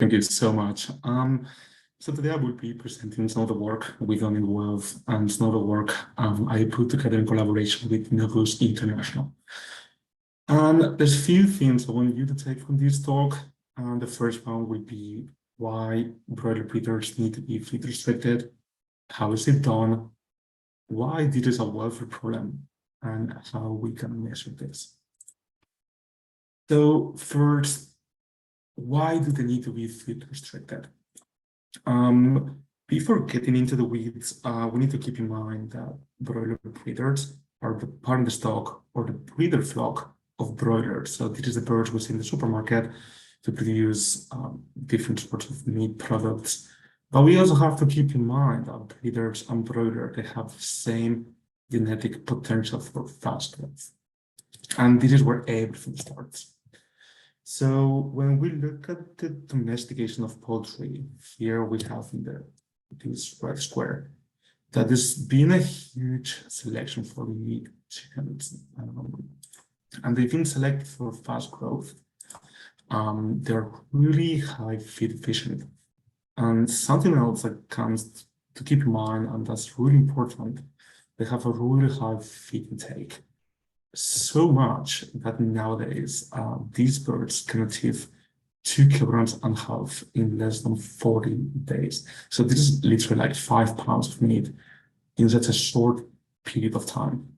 Thank you so much. So today I will be presenting some of the work we've done in WELF and some of the work I put together in collaboration with Novus International. And there's a few things I want you to take from this talk. And the first one will be why broiler breeders need to be feed restricted, how is it done, why this is a welfare problem, and how we can measure this. So first, why do they need to be feed restricted? Before getting into the weeds, we need to keep in mind that broiler breeders are the parent stock or the breeder flock of broilers. So this is the birds we see in the supermarket to produce different sorts of meat products. But we also have to keep in mind that breeders and broilers, they have the same genetic potential for fast growth. And this is where everything starts. So when we look at the domestication of poultry, here we have in this red square, that there's been a huge selection for meat chickens. And they've been selected for fast growth. They're really high feed efficient. And something else that comes to keep in mind, and that's really important, they have a really high feed intake. So much that nowadays these birds can achieve 2.5 kilograms in less than 40 days. So this is literally like 5 pounds of meat in such a short period of time.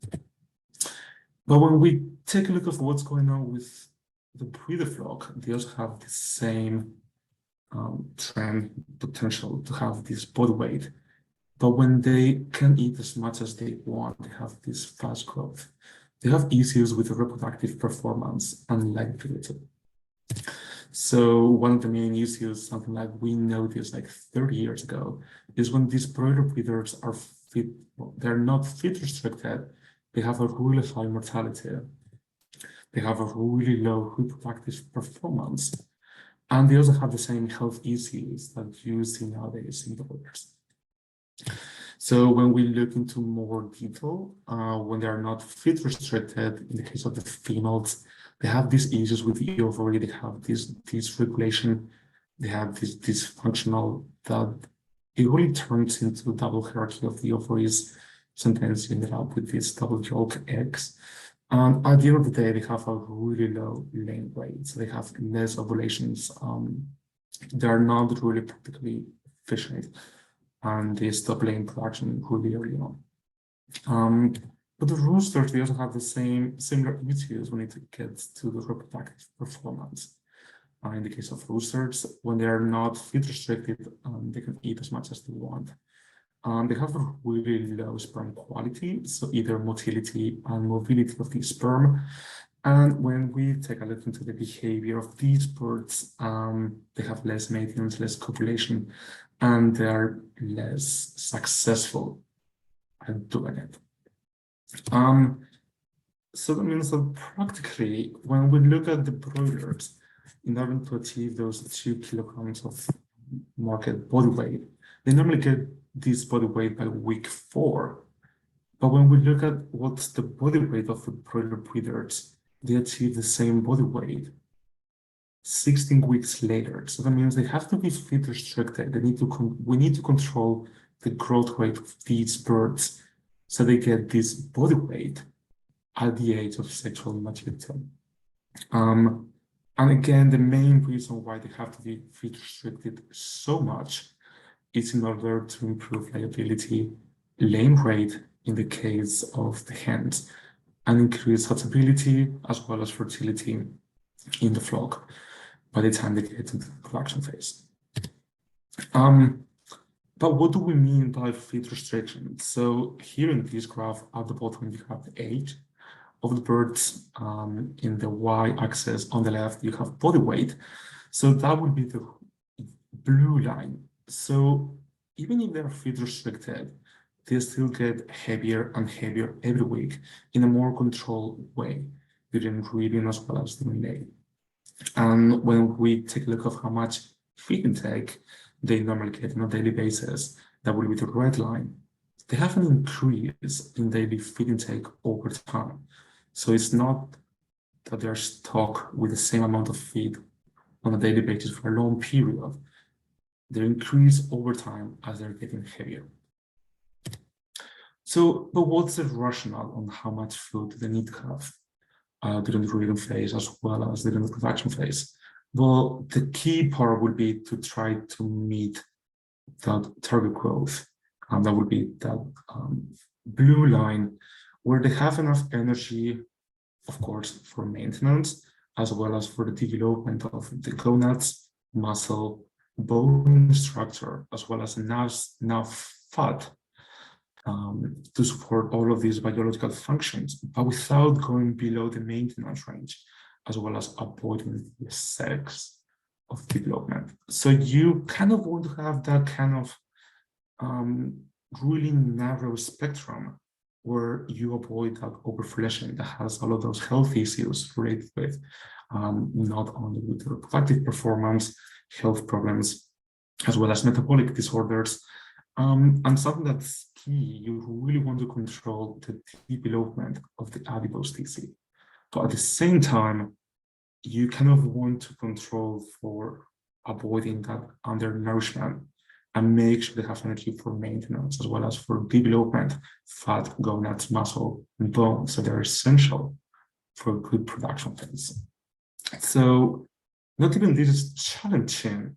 But when we take a look at what's going on with the breeder flock, they also have the same trend potential to have this body weight. But when they can eat as much as they want, they have this fast growth. They have issues with reproductive performance and longevity. So one of the main issues, something like we noticed like 30 years ago, is when these broiler breeders are they're not feed restricted, they have a really high mortality. They have a really low reproductive performance. And they also have the same health issues that you see nowadays in broilers. So when we look into more detail, when they are not feed restricted, in the case of the females, they have these issues with the ovary, they have this dysregulation, they have this dysfunctional that it really turns into double hierarchy of the ovaries. Sometimes you end up with these double yolk eggs. And at the end of the day, they have a really low laying rate. So they have less ovulations. They are not really practically efficient. And they stop laying production really early on. But the roosters, they also have the similar issues when it gets to the reproductive performance. In the case of roosters, when they are not feed restricted, they can eat as much as they want. They have a really low sperm quality, so either motility and mobility of the sperm. And when we take a look into the behavior of these birds, they have less maintenance, less copulation, and they are less successful at doing it. So that means that practically, when we look at the broilers, in order to achieve those 2 kilograms of market body weight, they normally get this body weight by week 4. But when we look at what's the body weight of the broiler breeders, they achieve the same body weight 16 weeks later. So that means they have to be feed restricted. We need to control the growth rate of these birds so they get this body weight at the age of sexual maturity. And again, the main reason why they have to be feed restricted so much is in order to improve liability, laying rate in the case of the hens, and increase hatchability as well as fertility in the flock by the time they get to the production phase. But what do we mean by feed restriction? So here in this graph at the bottom, you have the age of the birds. In the y-axis on the left, you have body weight. So that would be the blue line. So even if they're feed restricted, they still get heavier and heavier every week in a more controlled way during breeding as well as during laying. And when we take a look at how much feed intake they normally get on a daily basis, that will be the red line. They have an increase in daily feed intake over time. So it's not that they're stuck with the same amount of feed on a daily basis for a long period, they increase over time as they're getting heavier. So, but what's the rationale on how much food they need to have during the breeding phase as well as during the production phase? Well, the key part would be to try to meet that target growth. That would be that blue line where they have enough energy, of course, for maintenance, as well as for the development of the gonads, muscle, bone structure, as well as enough fat to support all of these biological functions, but without going below the maintenance range, as well as avoiding the sex of development. So you kind of want to have that kind of really narrow spectrum where you avoid that overfleshing that has all of those health issues related with not only with reproductive performance, health problems, as well as metabolic disorders. And something that's key, you really want to control the development of the adipose tissue. But at the same time, you kind of want to control for avoiding that undernourishment and make sure they have energy for maintenance as well as for development, fat, gonads, muscle, and bone. So they're essential for a good production phase. So not even this is challenging.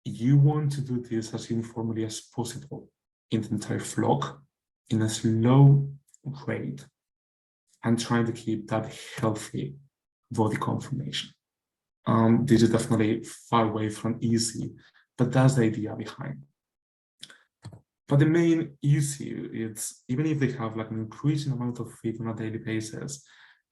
You want to do this as uniformly as possible in the entire flock in a slow rate and trying to keep that healthy body conformation. This is definitely far away from easy, but that's the idea behind. But the main issue is even if they have like an increasing amount of feed on a daily basis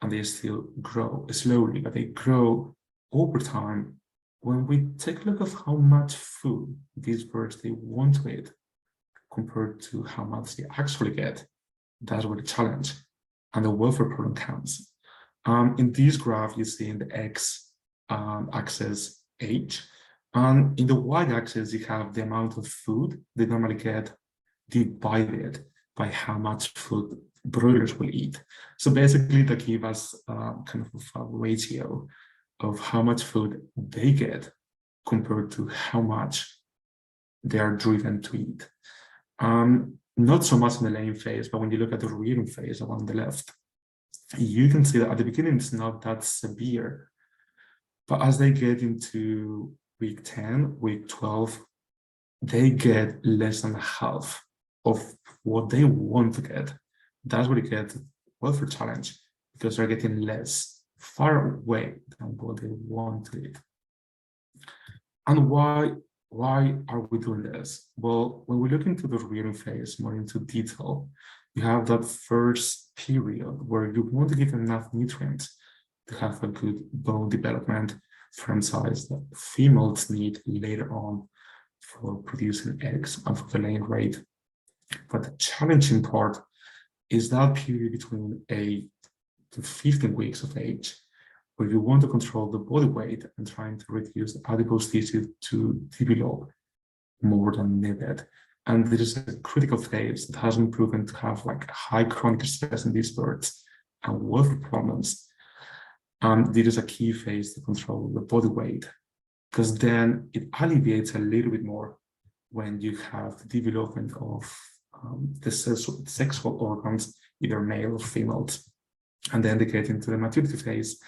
and they still grow slowly, but they grow over time. When we take a look at how much food these birds they want to eat compared to how much they actually get, that's where the challenge and the welfare problem comes. In this graph, you see in the X axis age, and in the Y axis, you have the amount of food they normally get divided by how much food broilers will eat. So basically, that gives us kind of a ratio of how much food they get compared to how much they are driven to eat. Not so much in the laying phase, but when you look at the rearing phase along the left, you can see that at the beginning it's not that severe, but as they get into week 10, week 12, they get less than half of what they want to get. That's where they get welfare challenge because they're getting less, far away than what they want to eat. And why are we doing this? Well, when we look into the rearing phase more into detail, you have that first period where you want to give enough nutrients to have a good bone development, firm size that females need later on for producing eggs and for the laying rate. But the challenging part is that period between 8 to 15 weeks of age, where you want to control the body weight and trying to reduce the adipose tissue to develop more than needed. And this is a critical phase that has been proven to have like high chronic stress in these birds and welfare problems. This is a key phase to control the body weight, because then it alleviates a little bit more when you have the development of the sexual organs, either male or females, and then they get into the maturity phase,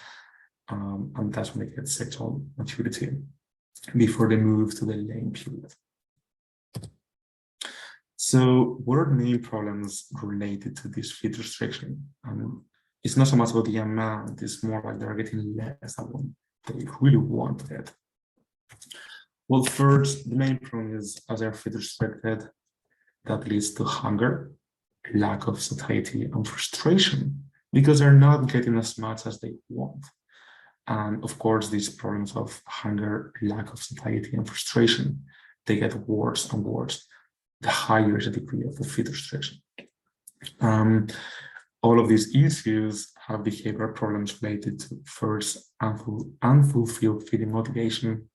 and that's when they get sexual maturity before they move to the laying period. So what are the main problems related to this feed restriction? It's not so much about the amount, it's more like they're getting less than what they really want to get. Well, first, the main problem is as they're feed restricted, that leads to hunger, lack of satiety, and frustration because they're not getting as much as they want. And of course, these problems of hunger, lack of satiety, and frustration, they get worse and worse the higher the degree of the feed restriction. All of these issues have behavioral problems related to first unfulfilled feeding motivation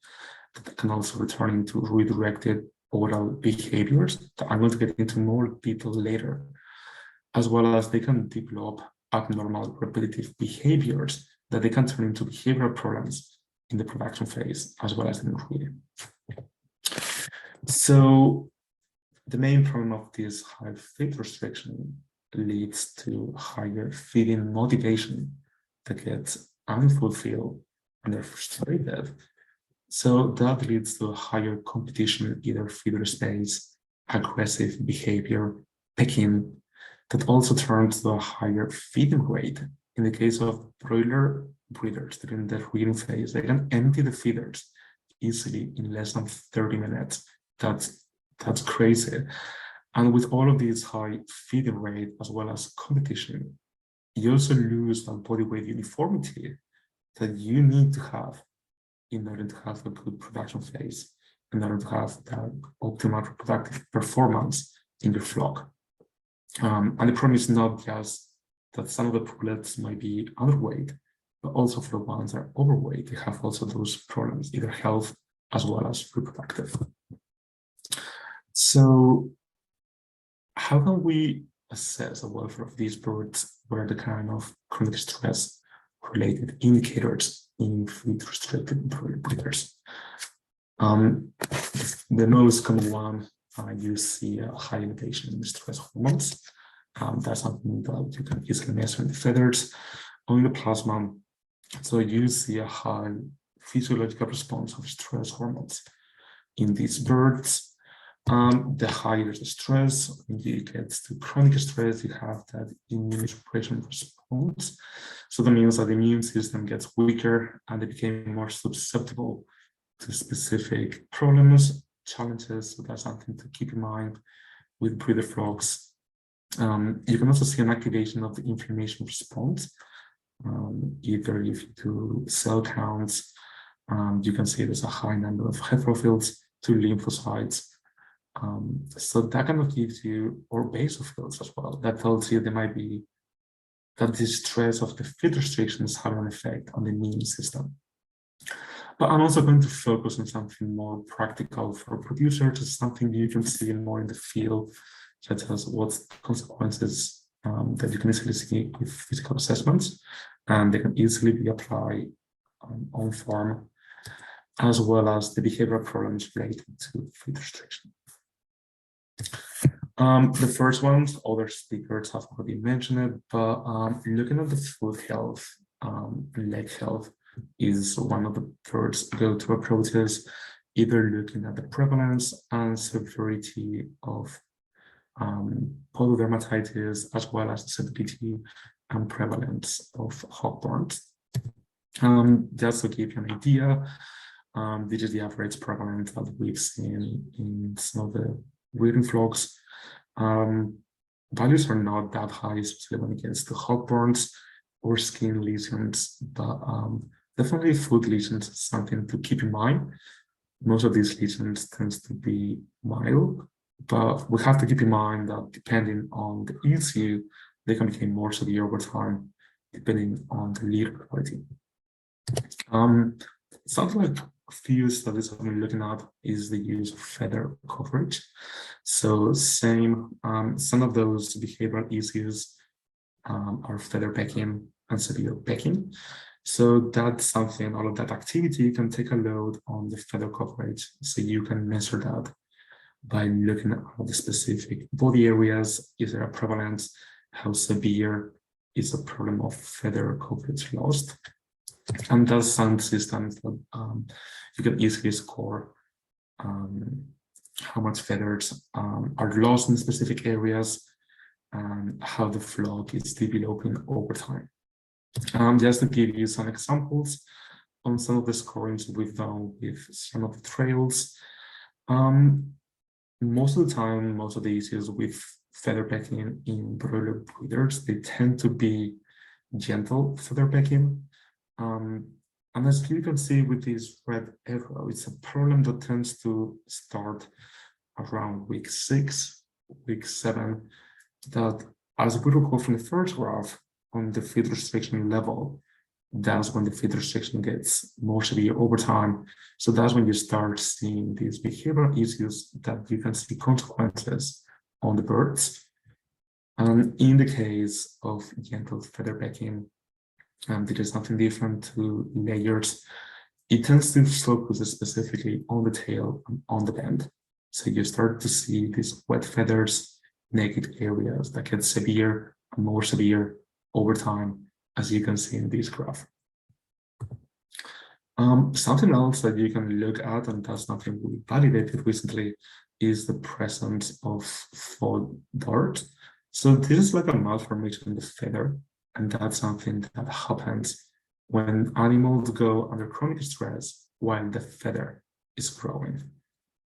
that can also return into redirected oral behaviors that I'm going to get into more detail later, as well as they can develop abnormal repetitive behaviors that they can turn into behavioral problems in the production phase as well as in the breeding. So the main problem of this high feed restriction leads to higher feeding motivation that gets unfulfilled and they're frustrated. So that leads to a higher competition, either feeder space, aggressive behavior, pecking, that also turns to a higher feeding rate. In the case of broiler breeders during the breeding phase, they can empty the feeders easily in less than 30 minutes. That's crazy. And with all of these high feeding rate as well as competition, you also lose that body weight uniformity that you need to have in order to have a good production phase, in order to have that optimal reproductive performance in your flock. And the problem is not just that some of the pullets might be underweight, but also for the ones that are overweight, they have also those problems, either health as well as reproductive. So how can we assess the welfare of these birds? What are the kind of chronic stress related indicators in feed restricted breeders? The most common one, you see a high elevation in the stress hormones. That's something that you can easily measure in the feathers or in the plasma. So you see a high physiological response of stress hormones in these birds. The higher the stress, when you get to chronic stress, you have that immunosuppression response. So that means that the immune system gets weaker and they become more susceptible to specific problems, challenges. So that's something to keep in mind with breeder flocks. You can also see an activation of the inflammation response. Either if you do cell counts, you can see there's a high number of heterophils to lymphocytes. So that kind of gives you, or basophils as well, that tells you there might be that the stress of the feed restrictions have an effect on the immune system. But I'm also going to focus on something more practical for producers, something you can see more in the field, such as what's consequences that you can easily see with physical assessments, and they can easily be applied on farm, as well as the behavioral problems related to feed restriction. The first ones, other speakers have already mentioned it, but looking at the foot health, leg health is one of the first go-to approaches, either looking at the prevalence and severity of pododermatitis, as well as the severity and prevalence of hookworms. Just to give you an idea, this is the average prevalence that we've seen in some of the breeding flocks. Values are not that high, especially when it gets to hookworms or skin lesions, but definitely foot lesions is something to keep in mind. Most of these lesions tends to be mild, but we have to keep in mind that depending on the issue, they can become more severe over time, depending on the litter quality. Something like a few studies I've been looking at is the use of feather coverage. So some of those behavioral issues are featherpacking and severe pecking. So that's something, all of that activity can take a load on the feather coverage. So you can measure that by looking at the specific body areas. Is there a prevalence? How severe is the problem of feather coverage lost? And that's some systems that you can easily score how much feathers are lost in specific areas and how the flock is developing over time. Just to give you some examples on some of the scorings we've done with some of the trails. Most of the time, most of the issues with featherpacking in broiler breeders, they tend to be gentle featherpacking. And as you can see with this red arrow, it's a problem that tends to start around week 6, week 7, that as we recall from the first graph on the feed restriction level, that's when the feed restriction gets more severe over time. So that's when you start seeing these behavioral issues that you can see consequences on the birds. And in the case of gentle featherpacking, this is something different to layers. it tends to focus specifically on the tail and on the bend. So you start to see these wet feathers, naked areas that get severe and more severe over time, as you can see in this graph. Something else that you can look at, and that's something we validated recently, is the presence of fold dart. So this is like a malformation in the feather, and that's something that happens when animals go under chronic stress while the feather is growing.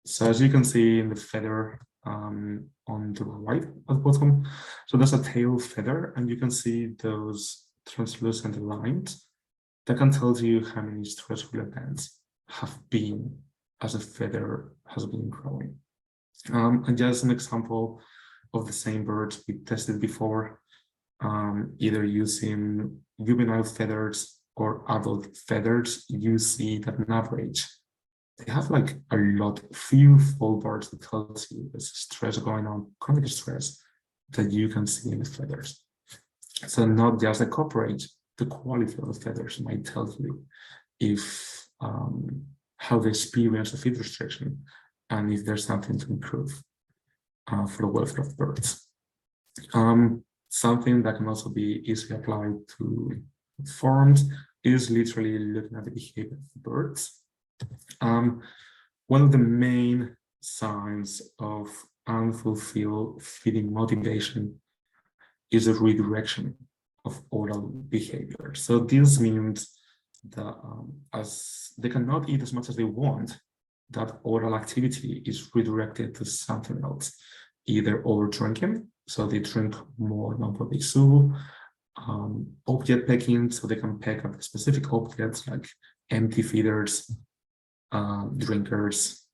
So as you can see in the feather on the right at the bottom, so there's a tail feather, and you can see those translucent lines that can tell you how many stressful events have been as a feather has been growing. And just an example of the same birds we tested before, either using juvenile feathers or adult feathers, you see that on average, they have like a lot, few fold darts that tells you there's stress going on, chronic stress that you can see in the feathers. So not just the coverage, the quality of the feathers might tell you if how they experience the feed restriction and if there's something to improve for the welfare of birds. Something that can also be easily applied to farms is literally looking at the behavior of birds. One of the main signs of unfulfilled feeding motivation is a redirection of oral behavior. So this means that as they cannot eat as much as they want, that oral activity is redirected to something else, either over drinking, so they drink more non-public soup, object pecking, so they can peck at specific objects like empty feeders, drinkers,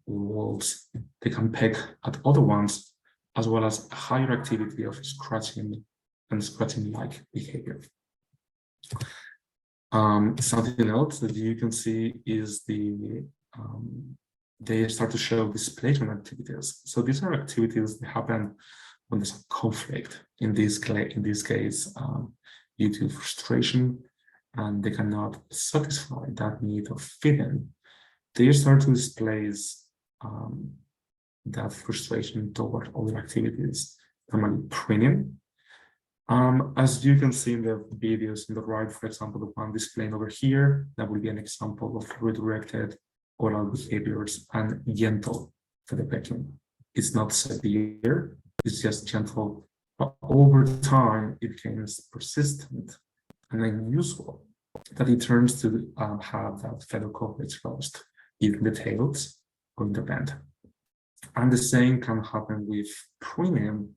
walls. They can peck at other ones, as well as a higher activity of scratching and scratching-like behavior. Something else that you can see is they start to show displacement activities. So these are activities that happen when there's a conflict. In this case, due to frustration, and they cannot satisfy that need of feeding. They start to displace that frustration toward other activities, primarily preening. As you can see in the videos on the right, for example, the one displayed over here, that will be an example of redirected oral behaviors and gentle featherpacking. It's not severe, it's just gentle, but over time it becomes persistent and unusual that it turns to have that feather coverage lost, either in the tails or in the bend. And the same can happen with preening.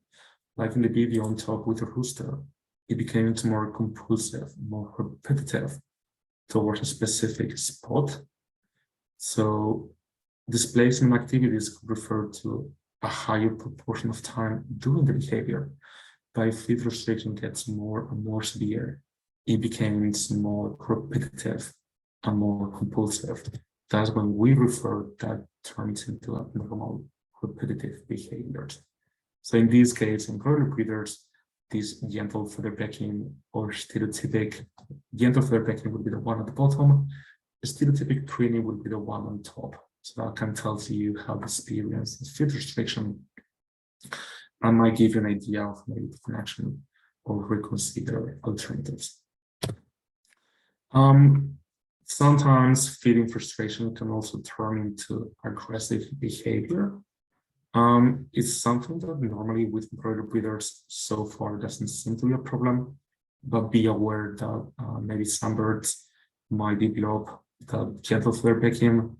Like in the video on top with the rooster, it became more compulsive, more repetitive towards a specific spot. So displacement activities could refer to a higher proportion of time doing the behavior. But if feed restriction gets more and more severe, it becomes more repetitive and more compulsive. That's when we refer that turns into abnormal repetitive behaviors. So in this case, in broiler breeders, this gentle featherpacking or stereotypic gentle featherpacking would be the one at the bottom. Stereotypic preening would be the one on top. So that can tell you how the experience is feed restriction and might give you an idea of maybe the connection or reconsider alternatives. Sometimes feeding frustration can also turn into aggressive behavior. It's something that normally with broiler breeders so far doesn't seem to be a problem, but be aware that maybe some birds might develop the gentle featherpacking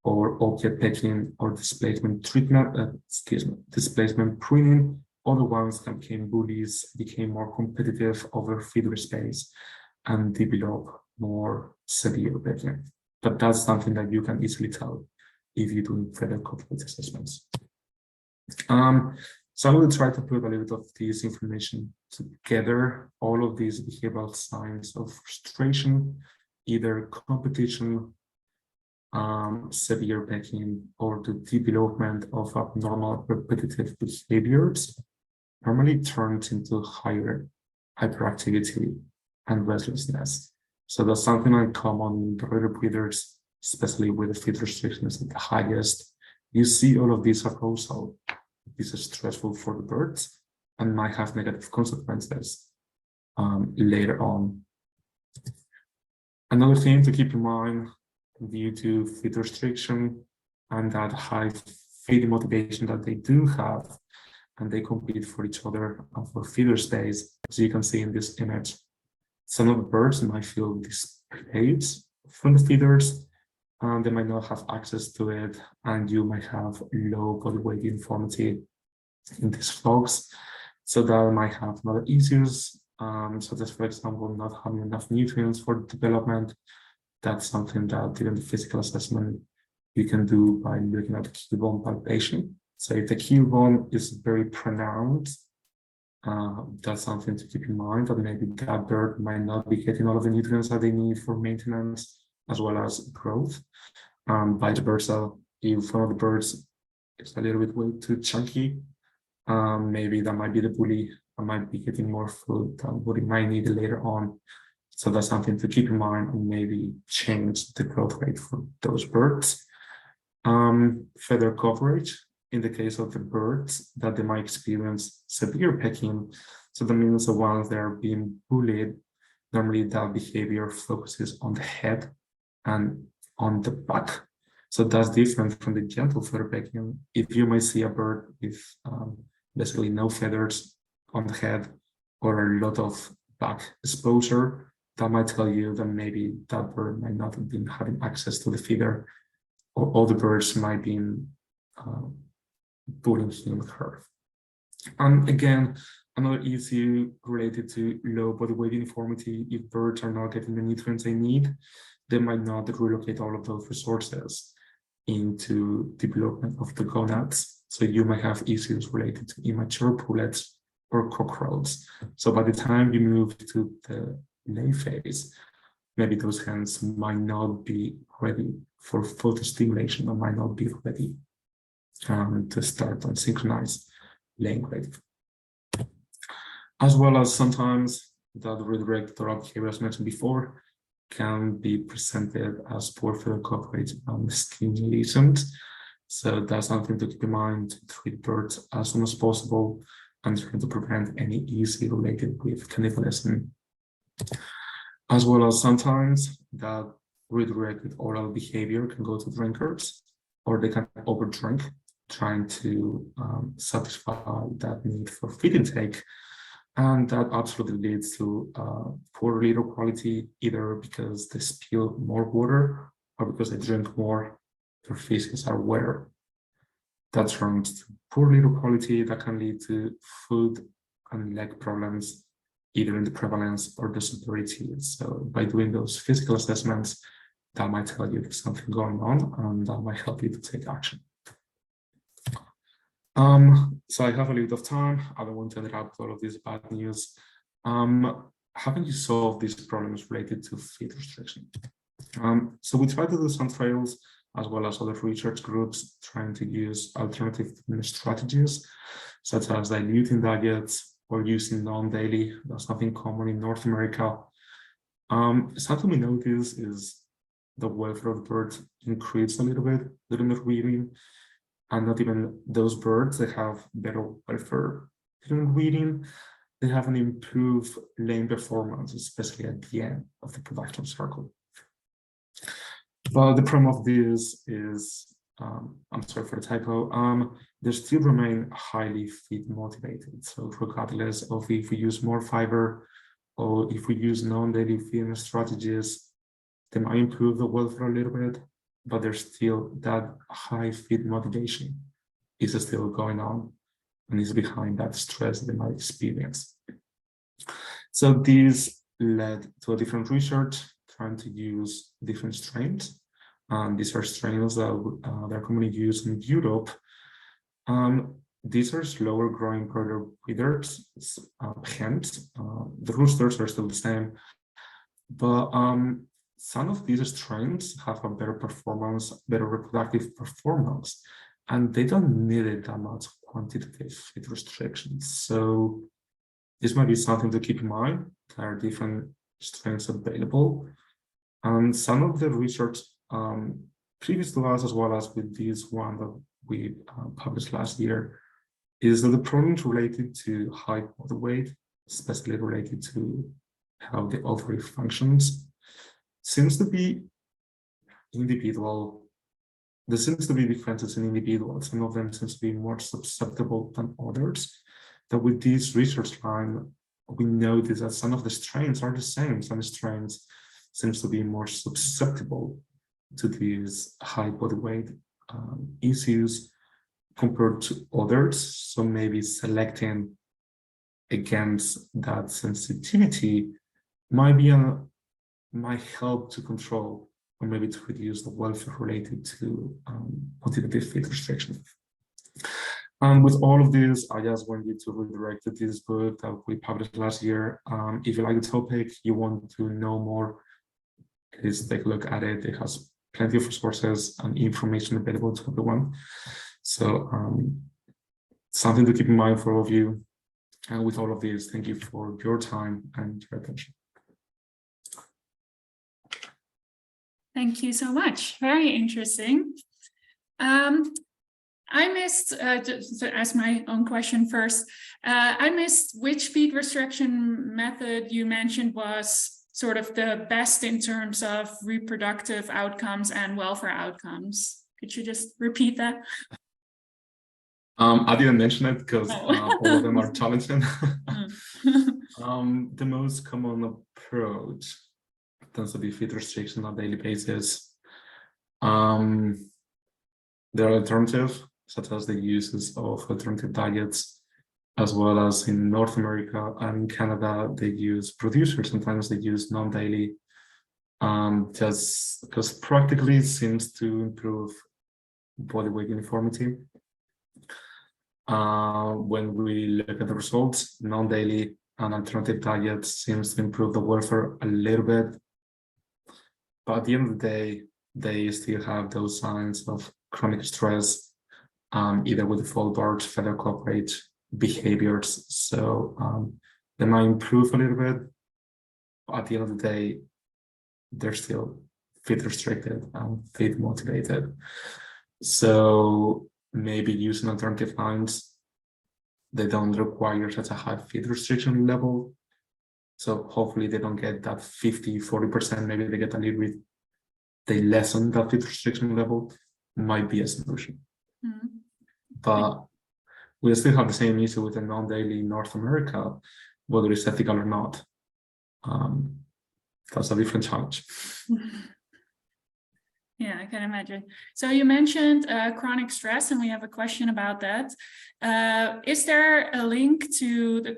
or object pecking or displacement treatment, displacement preening. Other ones can become bullies, became more competitive over feeder space, and develop more severe pecking. But that's something that you can easily tell if you're doing feather coverage assessments. So I will try to put a little bit of this information together, all of these behavioral signs of frustration, either competition, severe pecking, or the development of abnormal repetitive behaviors, normally turns into higher hyperactivity and restlessness. So that's something uncommon in broiler breeders, especially with the feed restrictions at the highest. You see all of these arousal. This is stressful for the birds and might have negative consequences later on. Another thing to keep in mind due to feed restriction and that high feeding motivation that they do have, and they compete for each other for feeder space, as you can see in this image. Some of the birds might feel displaced from the feeders, and they might not have access to it, and you might have low body weight uniformity in these flocks. So that might have other issues, such as, for example, not having enough nutrients for development. That's something that during the physical assessment you can do by looking at the keel bone palpation. So if the keel bone is very pronounced, that's something to keep in mind, that maybe that bird might not be getting all of the nutrients that they need for maintenance as well as growth. Vice versa, if one of the birds is a little bit way too chunky, maybe that might be the bully. I might be getting more food than what it might need later on. So that's something to keep in mind and maybe change the growth rate for those birds. Feather coverage, in the case of the birds that they might experience severe pecking. So that means the ones that are being bullied, normally that behavior focuses on the head and on the back. So that's different from the gentle feather pecking. If you might see a bird with basically no feathers on the head or a lot of back exposure, that might tell you that maybe that bird might not have been having access to the feeder, or all the birds might be pulling him or her. And again, another issue related to low body weight uniformity, if birds are not getting the nutrients they need, they might not relocate all of those resources into development of the gonads. So you might have issues related to immature pullets or cockerels. So by the time you move to the lay phase, maybe those hens might not be ready for photostimulation or might not be ready to start on synchronized laying rate. As well as sometimes that redirected oral behavior, as mentioned before, can be presented as poor feather coverage and skin lesions. So that's something to keep in mind to treat birds as soon as possible and trying to prevent any issue related with cannibalism. As well as sometimes that redirected oral behavior can go to drinkers, or they can overdrink, trying to satisfy that need for feed intake. And that absolutely leads to poor litter quality, either because they spill more water or because they drink more, their feces are wetter. That turns to poor litter quality that can lead to food and leg problems, either in the prevalence or the severity. So by doing those physical assessments, that might tell you there's something going on and that might help you to take action. So I have a little bit of time. I don't want to interrupt all of this bad news. Haven't you solved these problems related to feed restriction? So we try to do some trials as well as other research groups trying to use alternative strategies, such as diluting diets or using non-daily. That's something common in North America. Something we notice is the welfare of the birds increased a little bit during the breeding. And not even those birds that have better welfare during breeding, they have an improved laying performance, especially at the end of the production cycle. But the problem of this is, I'm sorry for the typo, they still remain highly feed motivated. So regardless of if we use more fiber or if we use non-daily feeding strategies, they might improve the welfare a little bit, but there's still that high feed motivation is still going on and is behind that stress they might experience. So this led to a different research trying to use different strains. These are strains that are commonly used in Europe. These are slower growing broiler breeders, hens. The roosters are still the same, but some of these strains have a better performance, better reproductive performance, and they don't need it that much quantitative feed restrictions. So this might be something to keep in mind. There are different strains available. And some of the research previous to us, as well as with this one that we published last year, is that the problems related to high body weight, especially related to how the ovary functions, seems to be individual. There seems to be differences in individuals. Some of them seems to be more susceptible than others. That with this research line, we notice that some of the strains are the same. Some strains seems to be more susceptible to these high body weight issues compared to others. So maybe selecting against that sensitivity might help to control or maybe to reduce the welfare related to quantitative feed restriction. And with all of this, I just want you to redirect to this book that we published last year. If you like the topic, you want to know more, please take a look at it. It has plenty of resources and information available to everyone. So something to keep in mind for all of you. And with all of this, thank you for your time and your attention. Thank you so much. Very interesting. I missed, just to ask my own question first, I missed which feed restriction method you mentioned was sort of the best in terms of reproductive outcomes and welfare outcomes. Could you just repeat that? I didn't mention it because all of them are challenging. The most common approach tends to be feed restriction on a daily basis. There are alternatives, such as the uses of alternative diets, as well as in North America and in Canada, they use producers. Sometimes they use non-daily, just because practically it seems to improve body weight uniformity. When we look at the results, non-daily and alternative diets seems to improve the welfare a little bit. But at the end of the day, they still have those signs of chronic stress, either with the fold barge, feather cooperate behaviors. So they might improve a little bit, but at the end of the day, they're still feed restricted and feed motivated. So maybe using alternative lines, they don't require such a high feed restriction level. So hopefully they don't get that 50-40%, maybe they get a little bit, they lessen that feed restriction level, might be a solution. Mm-hmm. But we still have the same issue with the non-daily North America, whether it's ethical or not. That's a different challenge. Yeah, I can imagine. So you mentioned chronic stress, and we have a question about that. Is there a link to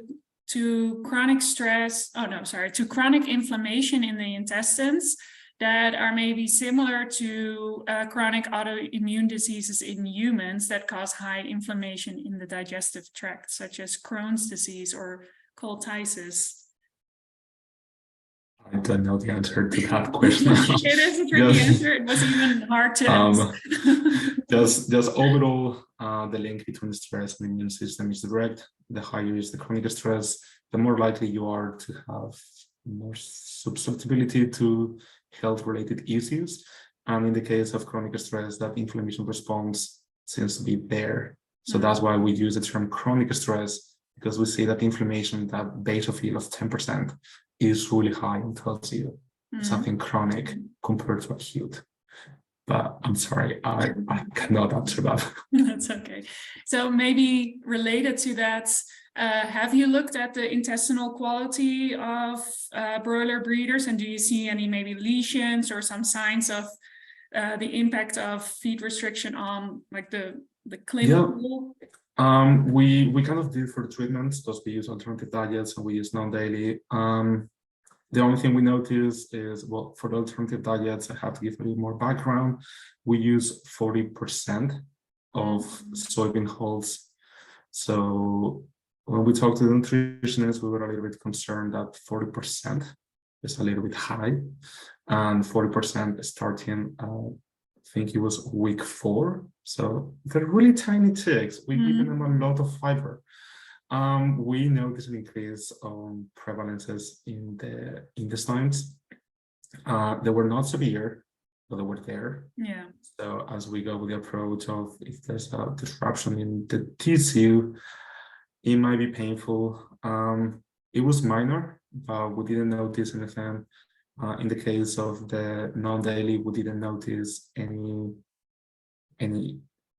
chronic stress? Oh no, sorry, to chronic inflammation in the intestines that are maybe similar to chronic autoimmune diseases in humans that cause high inflammation in the digestive tract, such as Crohn's disease or colitis? I don't know the answer to that question. It is a tricky answer. It was even hard to answer. Just overall, the link between stress and the immune system is direct. The higher is the chronic stress, the more likely you are to have more susceptibility to health-related issues. And in the case of chronic stress, that inflammation response seems to be there. So that's why we use the term chronic stress, because we see that inflammation, that basophil of 10%, is really high and tells you something chronic compared to acute. But I'm sorry, I cannot answer that. That's okay. So maybe related to that, have you looked at the intestinal quality of broiler breeders, and do you see any maybe lesions or some signs of the impact of feed restriction on like the clinical? Yeah. We kind of did for the treatments, because we use alternative diets and we use non-daily. The only thing we notice is, well, for the alternative diets, I have to give a little more background. We use 40% of soybean hulls. So when we talked to the nutritionists, we were a little bit concerned that 40% is a little bit high, and 40% starting, I think it was week 4. So they're really tiny chicks. We give them a lot of fiber. We noticed an increase on prevalences in the intestines. They were not severe, but they were there. Yeah. So as we go with the approach of if there's a disruption in the tissue, it might be painful. It was minor, but we didn't notice anything. In the case of the non-daily, we didn't notice any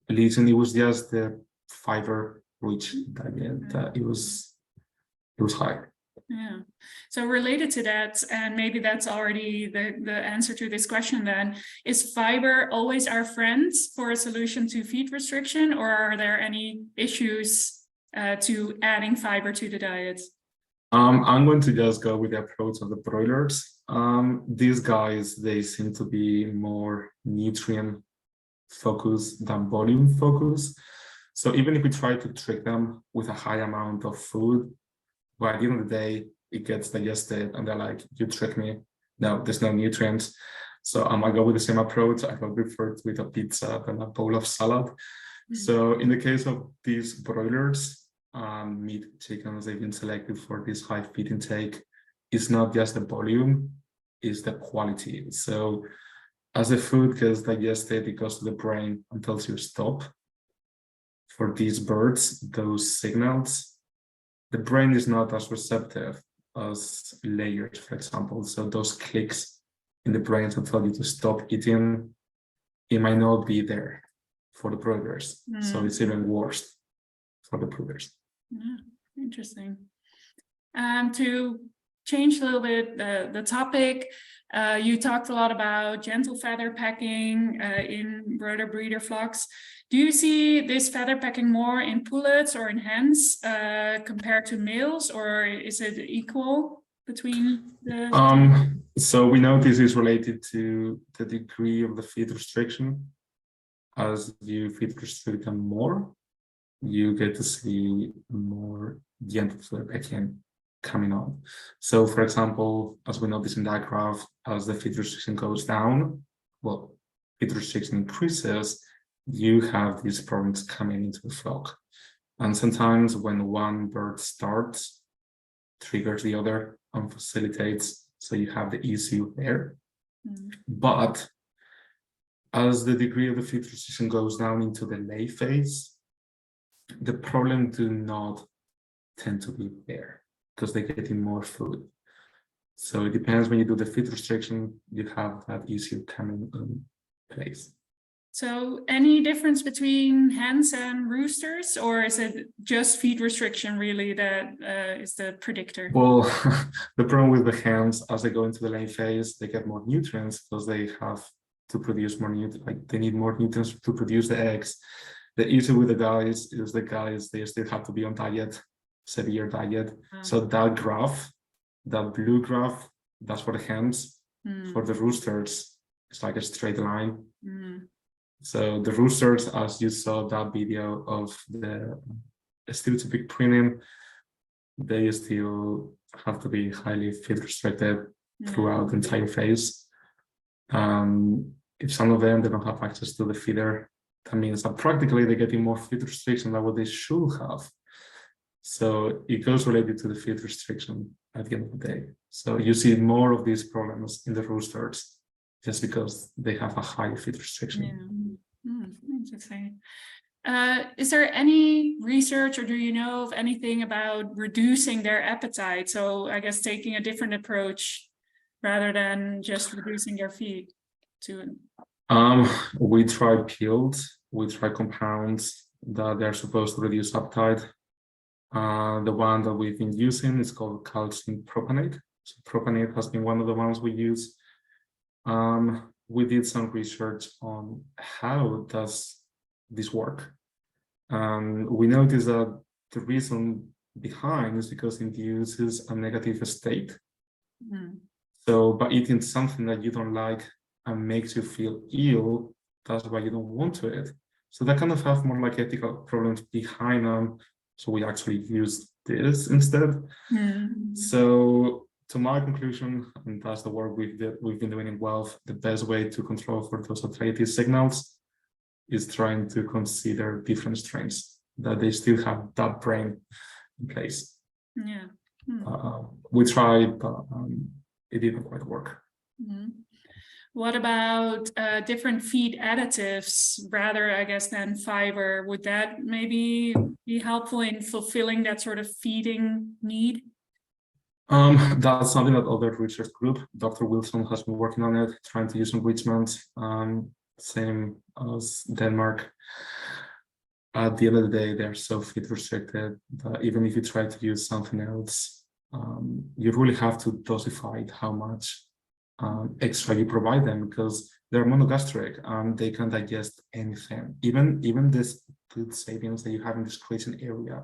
lesion. It was just the fiber-rich diet that it was high. Yeah. So related to that, and maybe that's already the answer to this question then, is fiber always our friend for a solution to feed restriction, or are there any issues to adding fiber to the diet? I'm going to just go with the approach of the broilers. These guys, they seem to be more nutrient focused than volume focused. So even if we try to trick them with a high amount of food, well, at the end of the day, it gets digested and they're like, you tricked me. No, there's no nutrients. So I might go with the same approach. I will refer to it a pizza than a bowl of salad. Mm-hmm. So in the case of these broilers, meat chickens, they've been selected for this high feed intake. It's not just the volume, it's the quality. So as the food gets digested, it goes to the brain and tells you stop. For these birds, those signals, the brain is not as receptive as layers, for example. So those clicks in the brain to tell you to stop eating, it might not be there for the broilers. So it's even worse for the broilers. Yeah, interesting. To change a little bit the topic, you talked a lot about gentle feather packing in broiler breeder flocks. Do you see this feather packing more in pullets or in hens compared to males, or is it equal between the? So we know this is related to the degree of the feed restriction. As you feed restrict them more, you get to see more gentle feather packing coming on. So for example, as we notice in that graph, as the feed restriction goes down, well, feed restriction increases, you have these problems coming into the flock. And sometimes when one bird starts, triggers the other and facilitates, so you have the issue there. But as the degree of the feed restriction goes down into the lay phase, the problem do not tend to be there because they're getting more food. So it depends. When you do the feed restriction, you have that issue coming in place. So any difference between hens and roosters, or is it just feed restriction really that is the predictor? Well, the problem with the hens, as they go into the laying phase, they get more nutrients because they have to produce more nutrients, like they need more nutrients to produce the eggs. The issue with the guys is they still have to be on diet, severe diet. So that graph, that blue graph, that's for the hens. For the roosters, it's like a straight line. So the roosters, as you saw that video of the stereotypic printing, they still have to be highly feed restricted throughout the entire phase. If some of them, they don't have access to the feeder, that means that practically they're getting more feed restriction than what they should have. So it goes related to the feed restriction at the end of the day. So you see more of these problems in the roosters just because they have a high feed restriction. Interesting. Is there any research, or do you know of anything about reducing their appetite? So I guess taking a different approach rather than just reducing their feed to. We try peels, we try compounds that they're supposed to reduce appetite. The one that we've been using is called calcium propanate. So propanate has been one of the ones we use. We did some research on how does this work. We noticed that the reason behind is because it induces a negative state. So by eating something that you don't like and makes you feel ill, that's why you don't want to eat. So that kind of have more like ethical problems behind them. So we actually use this instead. So to my conclusion, and that's the work we've been doing in Wealth, the best way to control for those satiety signals is trying to consider different strains, that they still have that brain in place. Yeah. We tried, but it didn't quite work. What about different feed additives rather, I guess, than fiber? Would that maybe be helpful in fulfilling that sort of feeding need? That's something that other research group, Dr. Wilson, has been working on it, trying to use enrichment, same as Denmark. At the end of the day, they're so feed restricted that even if you try to use something else, you really have to dosify how much extra you provide them, because they're monogastric and they can digest anything. Even this food sapiens that you have in this grazing area,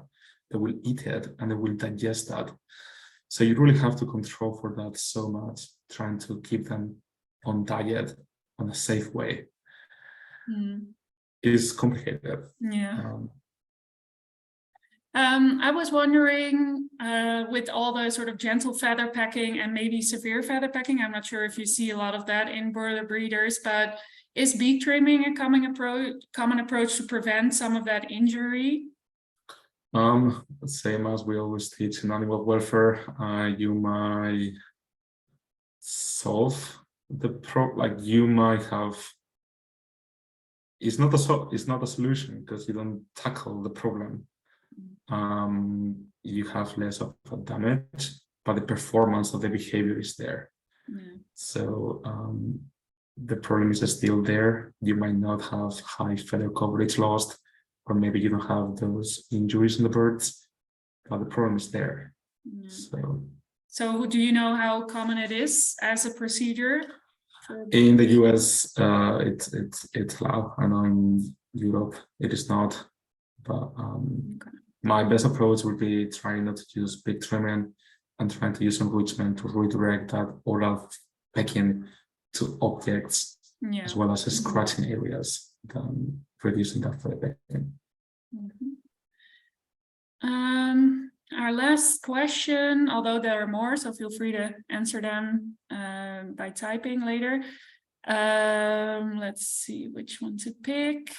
they will eat it and they will digest that. So you really have to control for that so much, trying to keep them on diet on a safe way. It is complicated. Yeah. I was wondering, with all the sort of gentle feather packing and maybe severe feather packing, I'm not sure if you see a lot of that in broiler breeders, but is beak trimming a common approach to prevent some of that injury? Same as we always teach in animal welfare, you might solve the problem, like you might have. It's not a solution because you don't tackle the problem. You have less of a damage, but the performance of the behavior is there. So the problem is still there. You might not have high feather coverage lost, or maybe you don't have those injuries in the birds, but the problem is there. So do you know how common it is as a procedure? In the US, it's loud, and in Europe it is not. But my best approach would be trying not to use beak trimming and trying to use enrichment to redirect that oral pecking to objects, as well as scratching areas, than reducing that feather pecking. Our last question, although there are more, so feel free to answer them by typing later. Let's see which one to pick.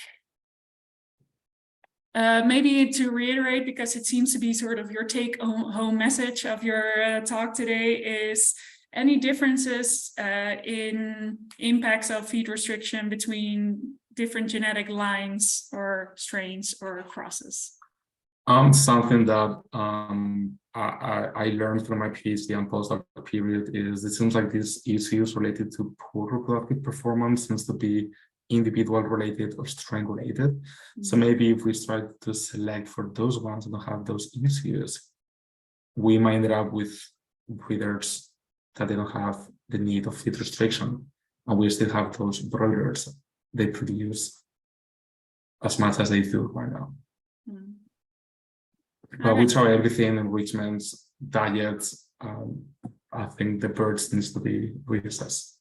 Maybe to reiterate, because it seems to be sort of your take-home message of your talk today, is any differences in impacts of feed restriction between different genetic lines or strains or crosses? Something that I learned from my PhD and postdoctoral period is it seems like these issues related to poor reproductive performance seems to be individual related or strain related. So maybe if we start to select for those ones that don't have those issues, we might end up with breeders that they don't have the need of feed restriction, and we still have those broilers they produce as much as they do right now. But we try everything, enrichments, diets. I think the birds needs to be reassessed.